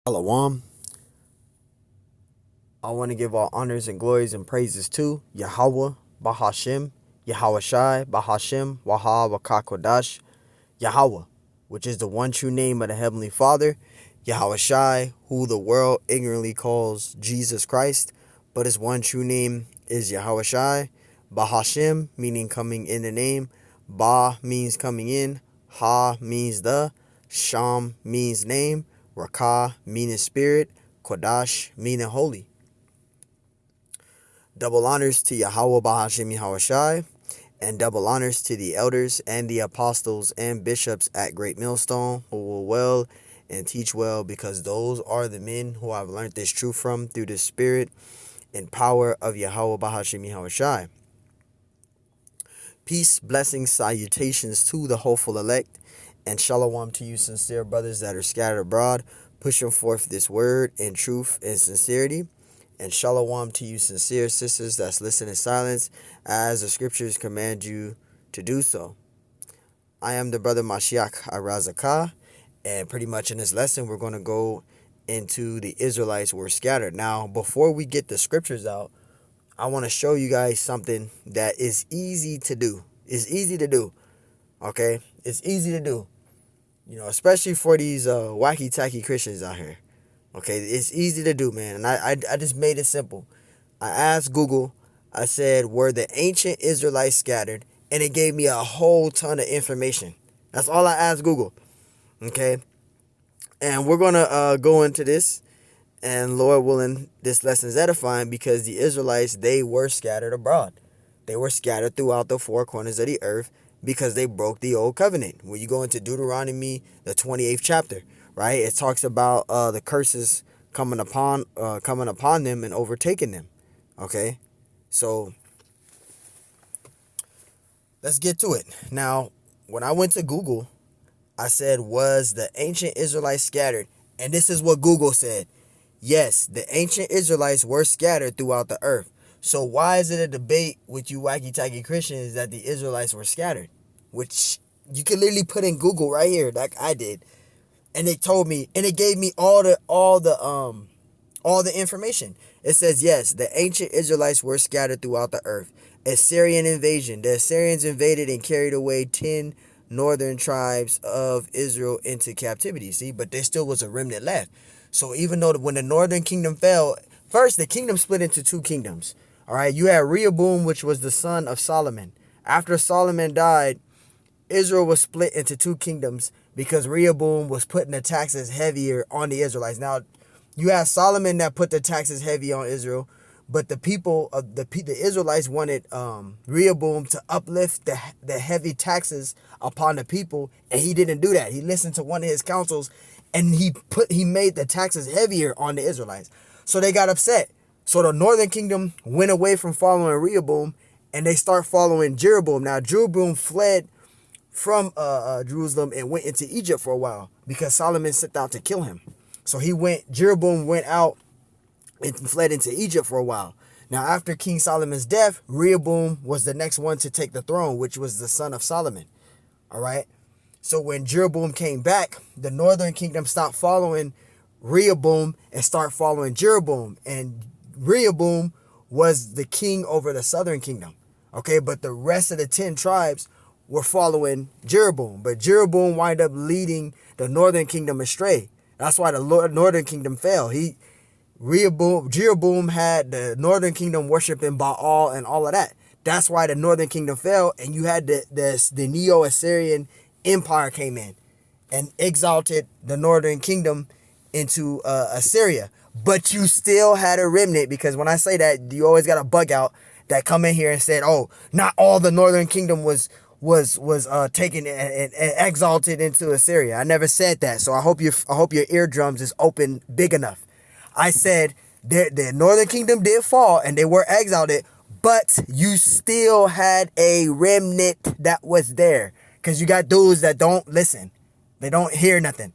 Shalom. I want to give all honors and glories and praises to Yahweh, Bahashim, Yahweh Shai, Bahashim, Waha, Wakakodash, Yahweh, which is the one true name of the Heavenly Father, Yahweh Shai, who the world ignorantly calls Jesus Christ, but his one true name is Yahweh Shai, Bahashim, meaning coming in the name, Ba means coming in, Ha means the, Sham means name, Rakah meaning spirit, Kodash meaning holy. Double honors to Yahweh Bahashim Yahweh Shai, and double honors to the elders and the apostles and bishops at Great Millstone who will well and teach well, because those are the men who I've learned this truth from through the spirit and power of Yahweh Bahashim Yahweh Shai. Peace, blessings, salutations to the hopeful elect, and shalom to you sincere brothers that are scattered abroad, pushing forth this word in truth and sincerity. And shalom to you sincere sisters that's listening in silence as the scriptures command you to do so. I am the brother Mashiach Arazakah, and pretty much in this lesson we're going to go into the Israelites were scattered. Now, before we get the scriptures out, I want to show you guys something that is easy to do. It's easy to do, okay? It's easy to do, especially for these wacky-tacky Christians out here. Okay, it's easy to do, man. And I just made it simple. I asked Google, I said, were the ancient Israelites scattered? And it gave me a whole ton of information. That's all I asked Google. Okay? And we're going to go into this. And Lord willing, this lesson is edifying, because the Israelites, they were scattered abroad. They were scattered throughout the four corners of the earth because they broke the old covenant. When you go into Deuteronomy, the 28th chapter, right? It talks about the curses coming upon them and overtaking them. Okay, so let's get to it. Now, when I went to Google, I said, was the ancient Israelites scattered? And this is what Google said. Yes, the ancient Israelites were scattered throughout the earth. So why is it a debate with you wacky-tacky Christians that the Israelites were scattered? Which you can literally put in Google right here, like I did. And they told me, and it gave me all the information. It says, yes, the ancient Israelites were scattered throughout the earth. Assyrian invasion. The Assyrians invaded and carried away 10 northern tribes of Israel into captivity. See, but there still was a remnant left. So even though when the northern kingdom fell, first the kingdom split into two kingdoms. All right, you had Rehoboam, which was the son of Solomon. After Solomon died, Israel was split into two kingdoms because Rehoboam was putting the taxes heavier on the Israelites. Now, you have Solomon that put the taxes heavy on Israel, but the people of the Israelites wanted Rehoboam to uplift the heavy taxes upon the people, and he didn't do that. He listened to one of his councils, and he made the taxes heavier on the Israelites. So they got upset. So the northern kingdom went away from following Rehoboam, and they start following Jeroboam. Now, Jeroboam fled from Jerusalem and went into Egypt for a while because Solomon sent out to kill him. So Jeroboam went out and fled into Egypt for a while. Now, after King Solomon's death, Rehoboam was the next one to take the throne, which was the son of Solomon. All right. So when Jeroboam came back, the northern kingdom stopped following Rehoboam and started following Jeroboam. And Rehoboam was the king over the southern kingdom. Okay. But the rest of the 10 tribes were following Jeroboam. But Jeroboam wound up leading the northern kingdom astray. That's why the northern kingdom fell. Jeroboam had the northern kingdom worshiping Baal and all of that. That's why the northern kingdom fell, and you had the Neo-Assyrian Empire came in and exalted the northern kingdom into Assyria. But you still had a remnant, because when I say that, you always got a bug out that come in here and said, oh, not all the northern kingdom was taken and exalted into Assyria. I never said that. So I hope your eardrums is open big enough. I said the northern kingdom did fall and they were exalted, but you still had a remnant that was there, because you got those that don't listen. They don't hear nothing.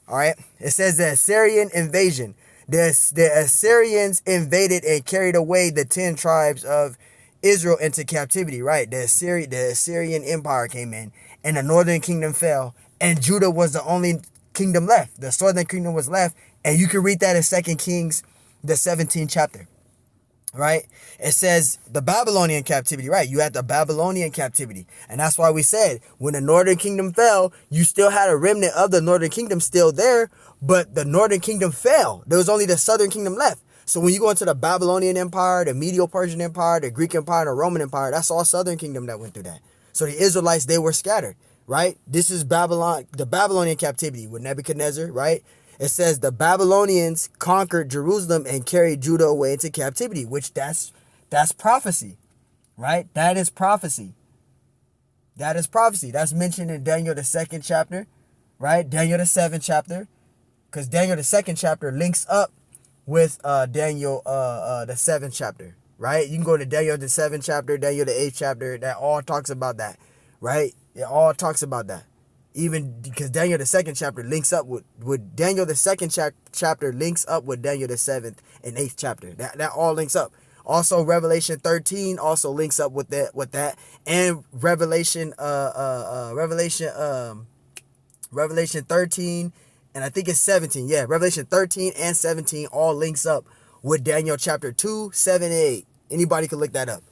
All right. It says the Assyrian invasion. The Assyrians invaded and carried away the 10 tribes of Israel into captivity, right? The Assyrian Empire came in, and the northern kingdom fell, and Judah was the only kingdom left. The southern kingdom was left, And you can read that in 2 Kings, the 17th chapter. Right? It says the Babylonian captivity, right? You had the Babylonian captivity. And that's why we said when the northern kingdom fell, you still had a remnant of the northern kingdom still there, but the northern kingdom fell. There was only the southern kingdom left. So when you go into the Babylonian Empire, the Medo-Persian Empire, the Greek Empire, the Roman Empire, that's all southern kingdom that went through that. So the Israelites, they were scattered, right? This is Babylon, the Babylonian captivity with Nebuchadnezzar, right? It says the Babylonians conquered Jerusalem and carried Judah away into captivity, which that's prophecy, right? That is prophecy. That is prophecy. That's mentioned in Daniel the 2nd chapter, right? Daniel the 7th chapter, because Daniel the 2nd chapter links up with Daniel the 7th chapter, right? You can go to Daniel the 7th chapter, Daniel the 8th chapter. That all talks about that, right? It all talks about that. Even because Daniel the 2nd chapter links up with Daniel the 2nd chapter links up with Daniel the 7th and 8th chapter. That all links up. Also, Revelation 13 also links up with that, and Revelation 13, and I think it's 17. Yeah, Revelation 13 and 17 all links up with Daniel chapter 2, 7, and 8. Anybody can look that up.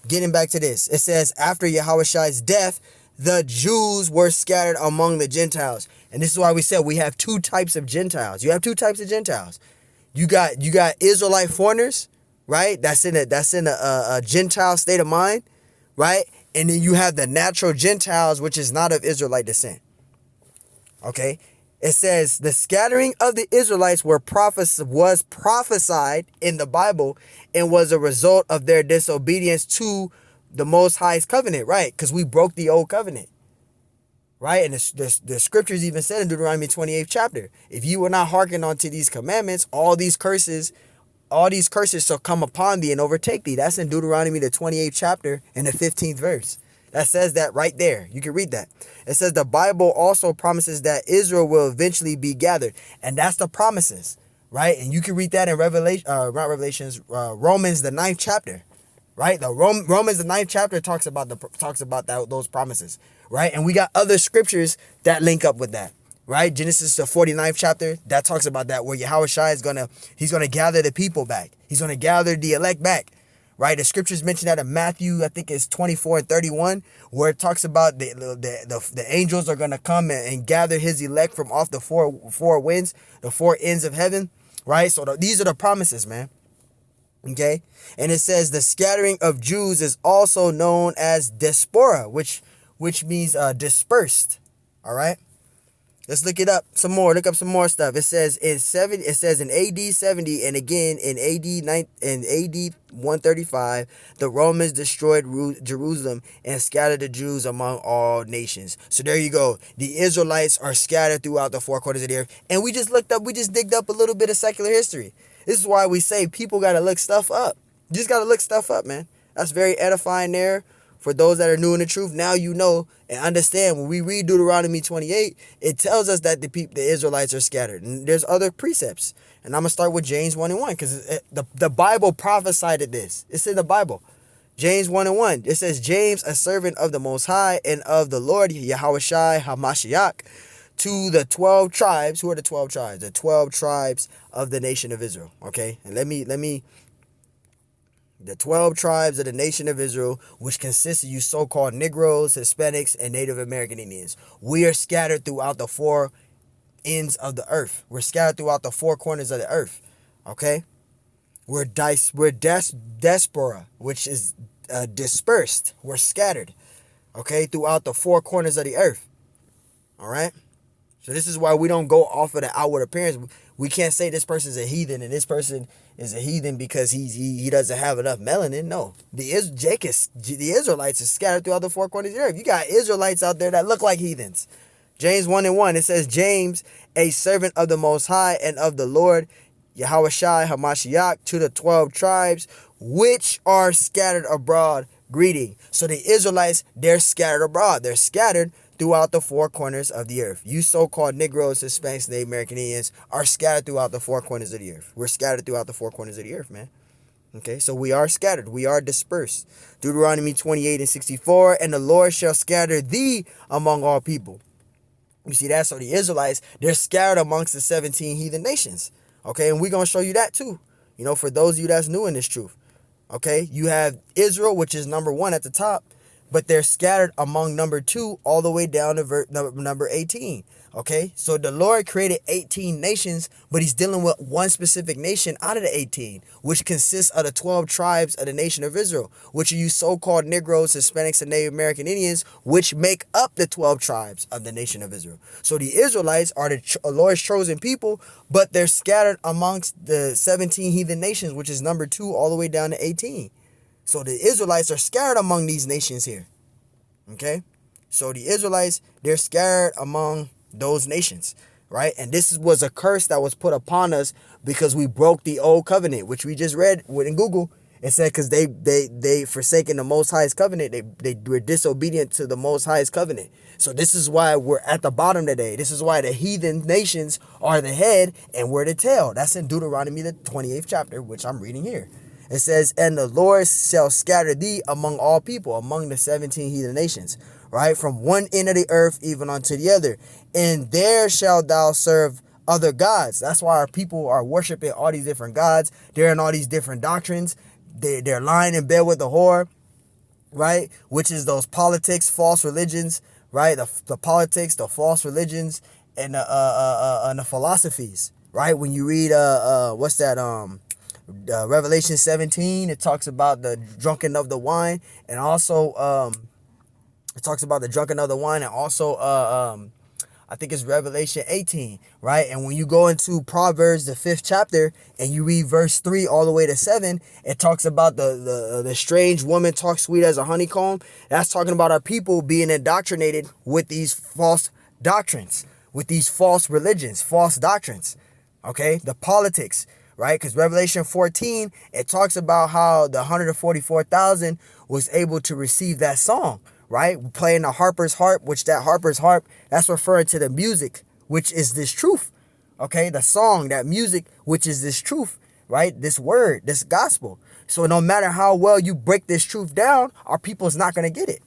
Getting back to this, it says after Yahushai's death, the Jews were scattered among the Gentiles. And this is why we said we have two types of Gentiles. You have two types of Gentiles. You got Israelite foreigners, right? That's in a Gentile state of mind, right? And then you have the natural Gentiles, which is not of Israelite descent. Okay? It says the scattering of the Israelites was prophesied in the Bible and was a result of their disobedience to the Most High's covenant, right? Because we broke the old covenant, right? And the scriptures even said in Deuteronomy 28th chapter, if you will not hearken unto these commandments, all these curses shall come upon thee and overtake thee. That's in Deuteronomy the 28th chapter and the 15th verse. That says that right there. You can read that. It says the Bible also promises that Israel will eventually be gathered. And that's the promises, right? And you can read that in Romans the 9th chapter, right? The Romans the 9th chapter talks about those promises, right? And we got other scriptures that link up with that, right? Genesis the 49th chapter, that talks about that, where Yahushua he's gonna gather the people back. He's gonna gather the elect back. Right, the scriptures mention that in Matthew, I think it's 24 and 31, where it talks about the angels are gonna come and gather his elect from off the four winds, the four ends of heaven. Right, so these are the promises, man. Okay, and it says the scattering of Jews is also known as diaspora, which means dispersed. All right. Let's look it up some more. Look up some more stuff. It says in AD 70 and again in AD 135, the Romans destroyed Jerusalem and scattered the Jews among all nations. So there you go. The Israelites are scattered throughout the four corners of the earth. And we just digged up a little bit of secular history. This is why we say people got to look stuff up. You just got to look stuff up, man. That's very edifying there. For those that are new in the truth, now you know and understand. When we read Deuteronomy 28, it tells us that the Israelites are scattered. And there's other precepts. And I'm going to start with James 1 and 1, because the Bible prophesied this. It's in the Bible. James 1 and 1. It says, James, a servant of the Most High and of the Lord, Yahushai HaMashiach, to the 12 tribes. Who are the 12 tribes? The 12 tribes of the nation of Israel. Okay? And let me the 12 tribes of the nation of Israel, which consists of you so-called Negroes, Hispanics, and Native American Indians. We are scattered throughout the four ends of the earth. We're scattered throughout the four corners of the earth. Okay? We're diaspora, which is dispersed. We're scattered. Okay? Throughout the four corners of the earth. All right? So this is why we don't go off of the outward appearance. We can't say this person's a heathen and this person is a heathen because he doesn't have enough melanin. No. The Israelites are scattered throughout the four corners of the earth. You got Israelites out there that look like heathens. James 1 and 1, it says, James, a servant of the Most High and of the Lord, Yahushai HaMashiach, to the 12 tribes, which are scattered abroad, greeting. So the Israelites, they're scattered abroad. They're scattered throughout the four corners of the earth. You so-called Negroes, Hispanics, Native American Indians are scattered throughout the four corners of the earth. We're scattered throughout the four corners of the earth, man. Okay, so we are scattered. We are dispersed. Deuteronomy 28 and 64, and the Lord shall scatter thee among all people. You see that? So the Israelites, they're scattered amongst the 17 heathen nations. Okay, and we're going to show you that too. For those of you that's new in this truth. Okay, you have Israel, which is number 1 at the top, but they're scattered among number 2 all the way down to number 18. Okay, so the Lord created 18 nations, but he's dealing with one specific nation out of the 18, which consists of the 12 tribes of the nation of Israel, which are you so-called Negroes, Hispanics, and Native American Indians, which make up the 12 tribes of the nation of Israel. So the Israelites are the Lord's chosen people, but they're scattered amongst the 17 heathen nations, which is number 2 all the way down to 18. So the Israelites are scattered among these nations here. Okay, so the Israelites, they're scattered among those nations, right? And this was a curse that was put upon us because we broke the old covenant, which we just read in Google. It said because they forsaken the Most High's covenant, they were disobedient to the Most High's covenant. So this is why we're at the bottom today. This is why the heathen nations are the head and we're the tail. That's in Deuteronomy the 28th chapter, which I'm reading here. It says, and the Lord shall scatter thee among all people, among the 17 heathen nations, right? From one end of the earth even unto the other. And there shalt thou serve other gods. That's why our people are worshiping all these different gods. They're in all these different doctrines. They're lying in bed with the whore, right? Which is those politics, false religions, right? The politics, the false religions, and the philosophies, right? When you read what's that Revelation 17, it talks about the drunken of the wine, and also it talks about the drunken of the wine, and also I think it's Revelation 18, right? And when you go into Proverbs, the 5th chapter, and you read verse 3 all the way to 7, it talks about the strange woman talks sweet as a honeycomb. That's talking about our people being indoctrinated with these false doctrines, with these false religions, false doctrines, okay? The politics, right? Because Revelation 14, it talks about how the 144,000 was able to receive that song, right? Playing the harper's harp, which that harper's harp, that's referring to the music, which is this truth, okay? The song, that music, which is this truth, right? This word, this gospel. So no matter how well you break this truth down, our people is not going to get it,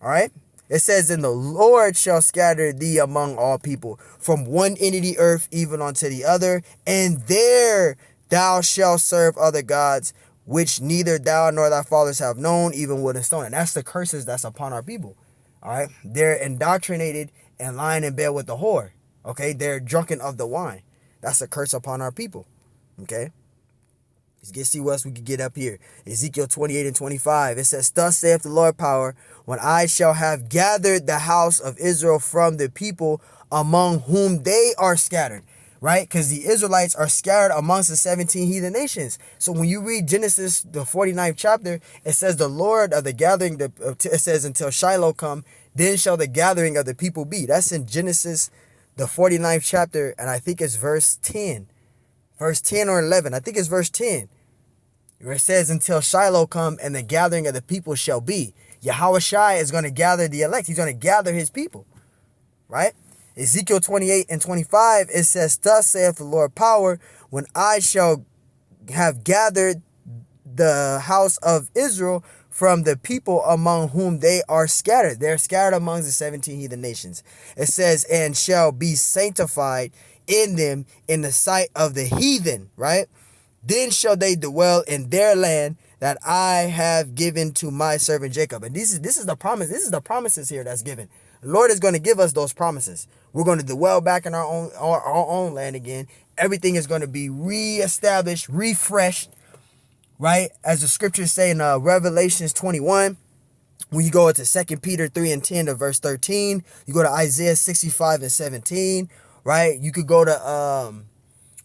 all right? It says, and the Lord shall scatter thee among all people, from one end of the earth even unto the other, and there thou shalt serve other gods, which neither thou nor thy fathers have known, even wood and stone. And that's the curses that's upon our people. All right. They're indoctrinated and lying in bed with the whore. Okay. They're drunken of the wine. That's a curse upon our people. Okay. Let's see what else we could get up here. Ezekiel 28 and 25. It says, thus saith the Lord power, when I shall have gathered the house of Israel from the people among whom they are scattered. Right? Because the Israelites are scattered amongst the 17 heathen nations. So when you read Genesis, the 49th chapter, it says the Lord of the gathering, it says until Shiloh come, then shall the gathering of the people be. That's in Genesis, the 49th chapter, and I think it's verse 10. Verse 10 or 11. I think it's verse 10. Where it says, until Shiloh come and the gathering of the people shall be. Yahushua is going to gather the elect. He's going to gather his people. Right? Ezekiel 28 and 25, it says, thus saith the Lord power, when I shall have gathered the house of Israel from the people among whom they are scattered. They're scattered among the 17 heathen nations. It says, and shall be sanctified in them in the sight of the heathen, right? Then shall they dwell in their land that I have given to my servant Jacob. And this is the promise. This is the promises here that's given. The Lord is going to give us those promises. We're going to dwell back in our own land again. Everything is going to be reestablished, refreshed, right? As the scriptures say in Revelations 21, when you go into 2 Peter 3 and 10 to verse 13, you go to Isaiah 65 and 17, right? You could go to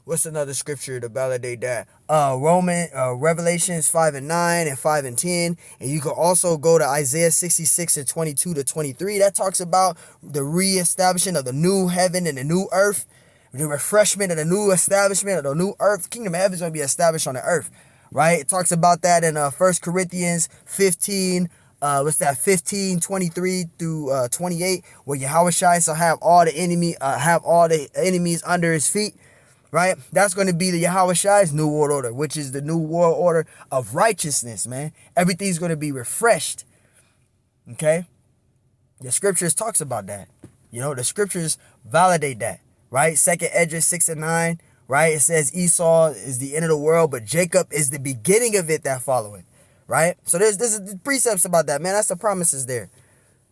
what's another scripture to validate that? Revelations 5 and 9 and 5 and 10. And you can also go to Isaiah 66 and 22 to 23. That talks about the reestablishment of the new heaven and the new earth. The refreshment of the new establishment of the new earth. The kingdom of heaven is going to be established on the earth. Right? It talks about that in 1 Corinthians 15. 15, 23 through 28. Where Yahushua shall have all the enemies under his feet. Right? That's going to be the Yahushua's new world order, which is the new world order of righteousness, man. Everything's going to be refreshed. Okay? The scriptures talks about that. You know, the scriptures validate that, right? Second Esdras 6:9, right? It says Esau is the end of the world, but Jacob is the beginning of it that followeth, right? So there's precepts about that, man. That's the promises there,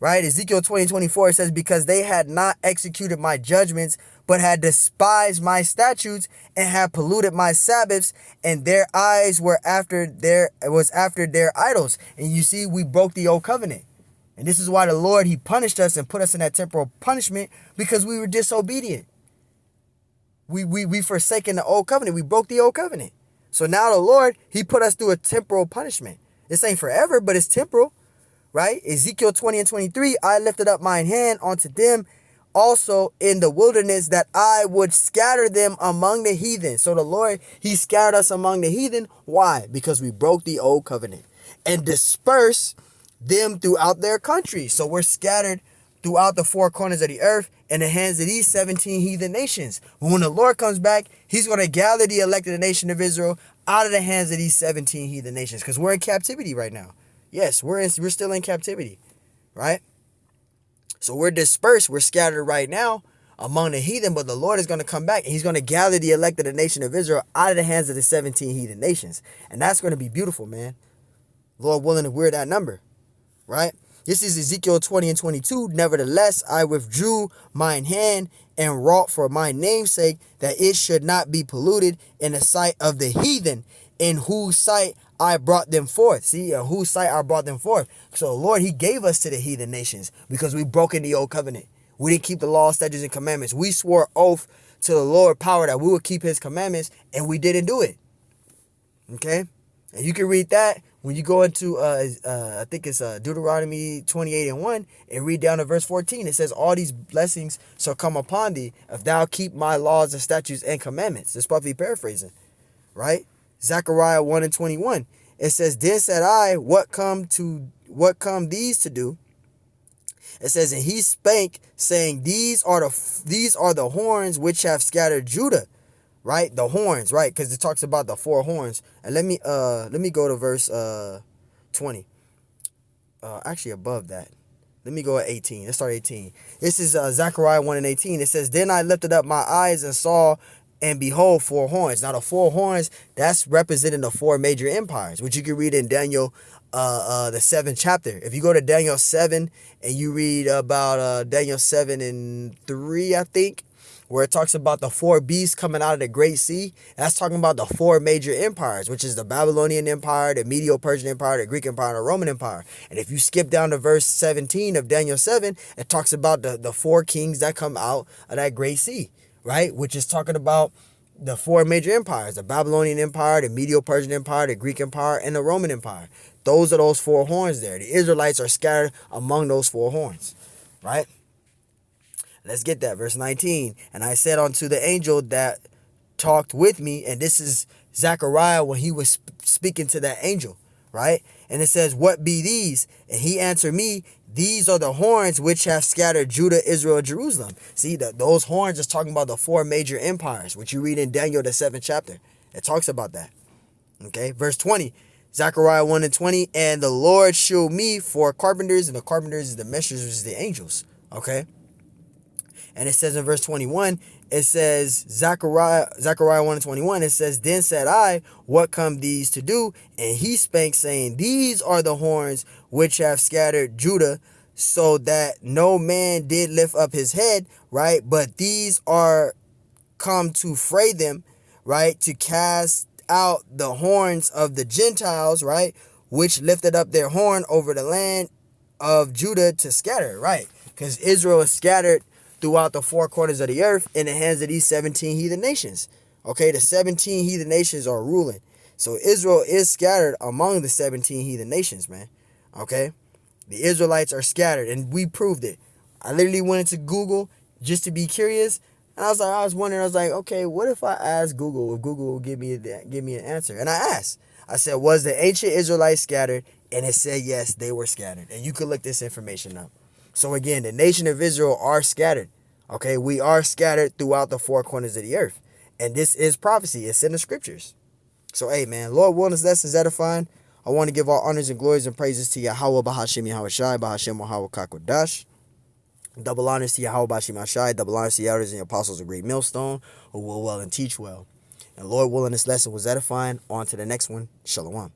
right? Ezekiel 20:24, it says, because they had not executed my judgments, but had despised my statutes and had polluted my Sabbaths, and their eyes were after their idols. And you see, we broke the old covenant. And this is why the Lord, he punished us and put us in that temporal punishment, because we were disobedient. We forsaken the old covenant. We broke the old covenant. So now the Lord, he put us through a temporal punishment. This ain't forever, but it's temporal, right? Ezekiel 20:23, I lifted up mine hand unto them also in the wilderness, that I would scatter them among the heathen. So the Lord, he scattered us among the heathen. Why? Because we broke the old covenant, and dispersed them throughout their country. So we're scattered throughout the four corners of the earth in the hands of these 17 heathen nations. But when the Lord comes back, he's going to gather the elected nation of Israel out of the hands of these 17 heathen nations, because we're in captivity right now. Yes, we're still in captivity, right? So we're dispersed, we're scattered right now among the heathen, but the Lord is going to come back and he's going to gather the elected nation of Israel out of the hands of the 17 heathen nations. And that's going to be beautiful, man. Lord willing, if we're that number, right? This is Ezekiel 20:22. Nevertheless, I withdrew mine hand and wrought for my name's sake, that it should not be polluted in the sight of the heathen, in whose sight I brought them forth. See, whose sight I brought them forth. So the Lord, he gave us to the heathen nations because we broke in the old covenant. We didn't keep the law, statutes, and commandments. We swore oath to the Lord power that we would keep his commandments, and we didn't do it. Okay? And you can read that when you go into, I think it's Deuteronomy 28:1, and read down to verse 14. It says, all these blessings shall come upon thee if thou keep my laws and statutes and commandments. It's probably paraphrasing, right? Zechariah 1:21. It says, then said I, what come these to do? It says, and he spake, saying, these are the horns which have scattered Judah. Right, the horns, right? Because it talks about the four horns. And let me go to verse 20. Actually above that. Let me go at 18. Let's start 18. This is Zechariah 1:18. It says, then I lifted up my eyes and saw, and behold, four horns. Now the four horns, that's representing the four major empires, which you can read in Daniel the 7th chapter. If you go to Daniel 7 and you read about Daniel 7:3, I think, where it talks about the four beasts coming out of the Great Sea. That's talking about the four major empires, which is the Babylonian Empire, the Medo-Persian Empire, the Greek Empire, and the Roman Empire. And if you skip down to verse 17 of Daniel 7, it talks about the four kings that come out of that Great Sea, right? Which is talking about the four major empires, the Babylonian Empire, the Medo-Persian Empire, the Greek Empire, and the Roman Empire. Those are those four horns there. The Israelites are scattered among those four horns, right? Let's get that. Verse 19. And I said unto the angel that talked with me, and this is Zechariah when he was speaking to that angel, right? And it says, what be these? And he answered me, these are the horns which have scattered Judah, Israel, Jerusalem. See, those horns is talking about the four major empires, which you read in Daniel, the 7th chapter. It talks about that. Okay, verse 20. Zechariah 1:20. And the Lord shewed me four carpenters, and the carpenters is the messengers, which is the angels. Okay. And it says in verse 21, it says, Zechariah 1:21, it says, then said I, what come these to do? And he spake, saying, these are the horns which have scattered Judah, so that no man did lift up his head, right? But these are come to fray them, right? To cast out the horns of the Gentiles, right? Which lifted up their horn over the land of Judah to scatter, right? Because Israel is scattered throughout the four corners of the earth in the hands of these 17 heathen nations. Okay, the 17 heathen nations are ruling. So Israel is scattered among the 17 heathen nations, man. Okay, the Israelites are scattered, and we proved it. I literally went into Google just to be curious, and I was wondering, okay, what if I ask Google if Google will give me an answer? And I asked. I said, was the ancient Israelites scattered? And it said yes, they were scattered. And you could look this information up. So again, the nation of Israel are scattered. Okay, we are scattered throughout the four corners of the earth. And this is prophecy. It's in the scriptures. So, hey, man, Lord willing, this lesson is edifying. I want to give all honors and glories and praises to Yahweh, Bahashem, Yahweh Shai, Bahashem, Yahweh Kakodash. Double honors to Yahweh Bashim Ashai. Double honors to the elders and the apostles of Great Millstone who will well and teach well. And Lord willing, this lesson was edifying. On to the next one. Shalom.